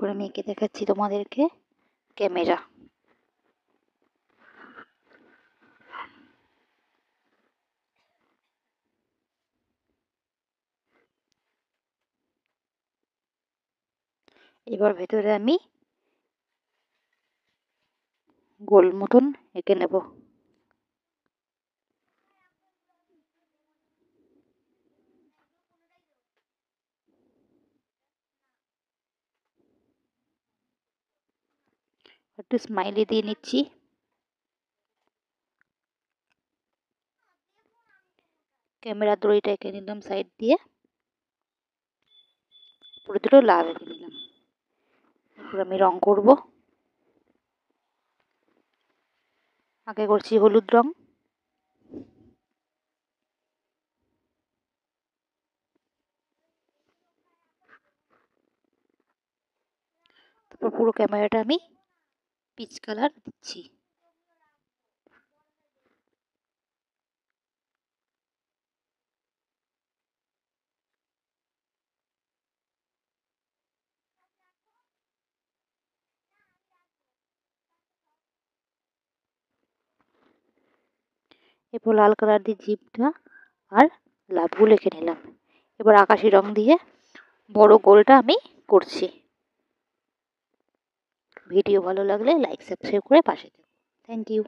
করে আমি এঁকে দেখাচ্ছি তোমাদেরকে ক্যামেরা। এবার ভেতরে আমি গোল মতন এঁকে নেব। একটু স্মাইলি দিয়ে নিচ্ছি। ক্যামেরা দড়িটা এঁকে নিলাম সাইড দিয়ে, পুরো দুটো লাভ এঁকে নিলাম। এরপর আমি রং করব। আগে করছি হলুদ রং, তারপর পুরো ক্যামেরাটা আমি পিচ কালার দিচ্ছি। এরপর লাল কালার দিয়ে জিভটা আর লাভগুলো এঁকে নিলাম। এবার আকাশি রং দিয়ে বড় গোলটা আমি করছি। ভিডিও ভালো লাগলে লাইক সাবস্ক্রাইব করে পাশে থেকো। Thank you.